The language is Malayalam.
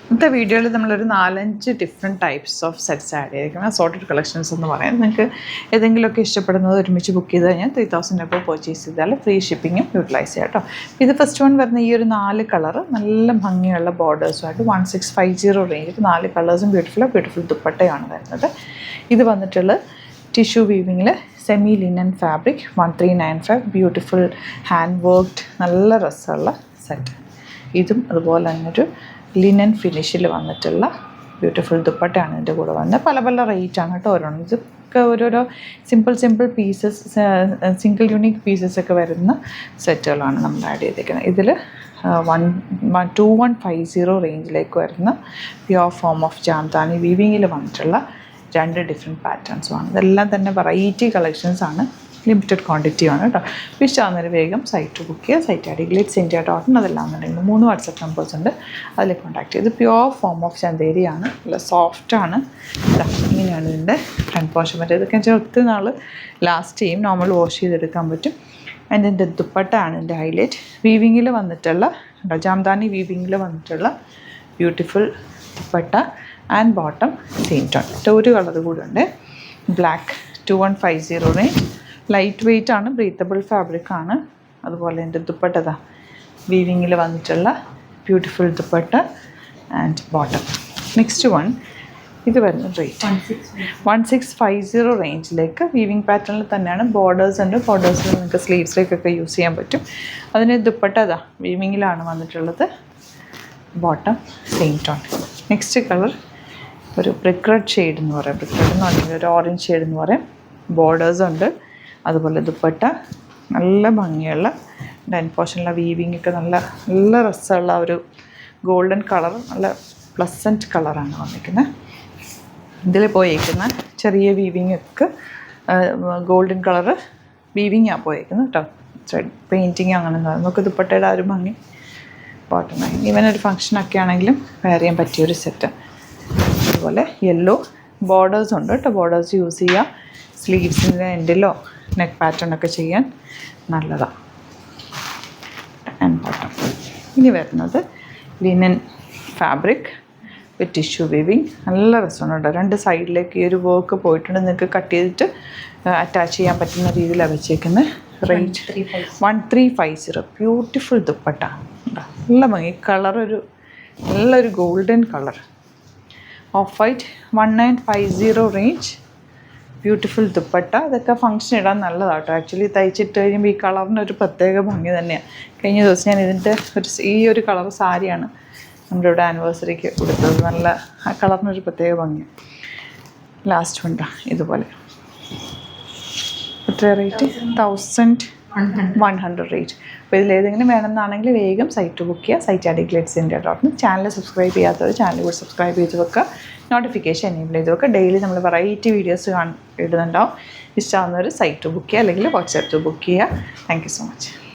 ഇന്നത്തെ വീഡിയോയിൽ നമ്മളൊരു 4-5 different types of sets add ചെയ്തിരിക്കുന്നത് സോർട്ടഡ് കളക്ഷൻസ് എന്ന് പറയാം. നിങ്ങൾക്ക് ഏതെങ്കിലുമൊക്കെ ഇഷ്ടപ്പെടുന്നത് ഒരുമിച്ച് ബുക്ക് ചെയ്ത് കഴിഞ്ഞാൽ 3000 എബോ പർച്ചേസ് ചെയ്താൽ ഫ്രീ ഷിപ്പിങ്ങും യൂട്ടിലൈസ് ചെയ്യാം കേട്ടോ. ഇത് ഫസ്റ്റ് വൺ വരുന്ന ഈ ഒരു 4 കളറ് നല്ല ഭംഗിയുള്ള ബോർഡേഴ്സുമായിട്ട് 1650 റേഞ്ചിൽ 4 കളേഴ്സും ബ്യൂട്ടിഫുൾ ദുപ്പട്ടയാണ് വരുന്നത്. ഇത് വന്നിട്ടുള്ള ടിഷ്യൂ വീവിങ്ങിൽ semi linen fabric 1395 beautiful hand worked നല്ല രസമുള്ള സെറ്റ്. ഇതും അതുപോലെ തന്നെ ഒരു ലിനൻ ഫിനിഷിൽ വന്നിട്ടുള്ള ബ്യൂട്ടിഫുൾ ദുപ്പട്ടയാണ് ഇതിൻ്റെ കൂടെ വന്നത്. പല റേറ്റാണ് കേട്ടോ ഓരോന്നും. ഇതൊക്കെ ഓരോരോ simple pieces single unique pieces ഒക്കെ വരുന്ന സെറ്റുകളാണ് നമ്മൾ ആഡ് ചെയ്തിരിക്കുന്നത്. ഇതിൽ 2150 റേഞ്ചിലേക്ക് വരുന്ന പ്യുവർ ഫോം ഓഫ് ജാംദാനി വീവിങ്ങിൽ വന്നിട്ടുള്ള 2 ഡിഫറെൻറ്റ് പാറ്റേൺസുമാണ്. ഇതെല്ലാം തന്നെ വെറൈറ്റി കളക്ഷൻസാണ്, ലിമിറ്റഡ് ക്വാണ്ടിറ്റിയാണ് കേട്ടോ. ഇഷ്ടമാകുന്നൊരു വേഗം സൈറ്റ് ബുക്ക് ചെയ്യുക. സൈറ്റ് ഐ ഡി glitz.in അതെല്ലാം എന്നുണ്ടെങ്കിൽ 3 വാട്സപ്പ് നമ്പേഴ്സ് ഉണ്ട്, അതിൽ കോൺടാക്ട് ചെയ്ത്. പ്യുവർ ഫോം ഓഫ് ചന്തേരിയാണ്, നല്ല സോഫ്റ്റാണ്. ഇങ്ങനെയാണ് ഇതിൻ്റെ ഫ്രണ്ട് പോർഷൻ പറ്റും. ഇതൊക്കെ വെച്ചാൽ ഒത്തിരി നാൾ ലാസ്റ്റ് ചെയ്യും, നോർമൽ വാഷ് ചെയ്തെടുക്കാൻ പറ്റും. അതിൻ്റെ ദുപ്പട്ടയാണ് ഇതിൻ്റെ ഹൈലൈറ്റ്. വീവിങ്ങിൽ വന്നിട്ടുള്ള ജാംദാനി വീവിങ്ങിൽ വന്നിട്ടുള്ള beautiful dupatta and bottom same tone. ഒരു കളർ കൂടെ ഉണ്ട്, ബ്ലാക്ക് 2150 റേഞ്ച്. ലൈറ്റ് വെയ്റ്റ് ആണ്, ബ്രീത്തബിൾ ഫാബ്രിക് ആണ്. അതുപോലെ എൻ്റെ ദുപ്പട്ട വീവിങ്ങിൽ വന്നിട്ടുള്ള beautiful dupatta and bottom. Next one ഇത് വരുന്ന റേറ്റ് 1650 റേഞ്ചിലേക്ക് വീവിങ് പാറ്റേണിൽ തന്നെയാണ്. ബോർഡേഴ്സ് ഉണ്ട്, ബോർഡേഴ്സിൽ നിങ്ങൾക്ക് സ്ലീവ്സിലേക്കൊക്കെ യൂസ് ചെയ്യാൻ പറ്റും. അതിന് ദുപ്പട്ട വീവിങ്ങിലാണ് വന്നിട്ടുള്ളത്, bottom same tone. Next colour ഒരു ബ്രിക്ക് റെഡ് ഷെയ്ഡ് എന്ന് പറയാം, ബ്രിക്ക് റെഡ് എന്ന് പറഞ്ഞാൽ ഒരു ഓറഞ്ച് ഷെയ്ഡ് എന്ന് പറയാം. ബോർഡേഴ്സ് ഉണ്ട്, അതുപോലെ ദുപ്പട്ട നല്ല ഭംഗിയുള്ള ഡെൻ പോർഷനുള്ള വീവിങ് ഒക്കെ നല്ല രസമുള്ള ഒരു ഗോൾഡൻ കളർ, നല്ല പ്ലസൻറ്റ് കളറാണ് വന്നിരിക്കുന്നത്. ഇതിൽ പോയേക്കുന്ന ചെറിയ വീവിങ് ഒക്കെ ഗോൾഡൻ കളറ് വീവിങ്ങാണ് പോയേക്കുന്നത് കേട്ടോ. ത്രെഡ് പെയിൻറ്റിങ് അങ്ങനെ നമുക്ക് ദുപ്പട്ടയുടെ ആ ഒരു ഭംഗി ബോട്ടം. ഈവൻ ഒരു ഫങ്ഷനൊക്കെ ആണെങ്കിലും വെയർ ചെയ്യാൻ പറ്റിയൊരു സെറ്റ്. അതുപോലെ യെല്ലോ ബോർഡേഴ്സ് ഉണ്ട് കേട്ടോ, ബോർഡേഴ്സ് യൂസ് ചെയ്യുക. സ്ലീവ്സിൻ്റെ എൻഡിലോ നെക്ക് പാറ്റേൺ ഒക്കെ ചെയ്യാൻ നല്ലതാണ്. And bottom. ഇനി വരുന്നത് ലിനൻ ഫാബ്രിക് വിത്ത് ടിഷ്യൂ വീവിങ്. നല്ല രസമുണ്ട്. 2 സൈഡിലേക്ക് ഈ ഒരു വർക്ക് പോയിട്ടുണ്ട്. നിങ്ങൾക്ക് കട്ട് ചെയ്തിട്ട് അറ്റാച്ച് ചെയ്യാൻ പറ്റുന്ന രീതിയിലാണ് വെച്ചേക്കുന്നത്. റേറ്റ് 1350. ബ്യൂട്ടിഫുൾ ദുപ്പട്ട, നല്ല ഭംഗി. കളർ നല്ലൊരു golden colour. Of white 1950 range. Beautiful dupatta. ഇതൊക്കെ ഫങ്ഷൻ ഇടാൻ നല്ലതാണ് കേട്ടോ. ആക്ച്വലി തയ്ച്ചിട്ട് കഴിയുമ്പോൾ ഈ കളറിനൊരു പ്രത്യേക ഭംഗി തന്നെയാണ്. കഴിഞ്ഞ ദിവസം ഞാൻ ഇതിൻ്റെ ഈ ഒരു കളർ സാരിയാണ് നമ്മുടെ ഇവിടെ ആനിവേഴ്സറിക്ക് കൊടുത്തത്. നല്ല ആ കളറിനൊരു പ്രത്യേക ഭംഗിയാണ്. ലാസ്റ്റ് ഉണ്ടാ ഇതുപോലെ. എത്ര റേറ്റ്? 1100 റേറ്റ്. അപ്പോൾ ഇതിലേതെങ്കിലും വേണമെന്നാണെങ്കിൽ വേഗം സൈറ്റ് ബുക്ക് ചെയ്യുക. Site I D glitz.in. Channel subscribe ചെയ്യാത്തവർ ചാനൽ കൂടി സബ്സ്ക്രൈബ് ചെയ്ത് വെക്കുക, നോട്ടിഫിക്കേഷൻ എനേബിൾ ചെയ്ത് വെക്കുക. ഡെയിലി നമ്മൾ വെറൈറ്റി വീഡിയോസ് ഇടുന്നുണ്ടാവും. ഇഷ്ടമാകുന്നവർ സൈറ്റ് ബുക്ക് ചെയ്യുക അല്ലെങ്കിൽ വാട്സാപ്പ് ബുക്ക് ചെയ്യുക. Thank you so much.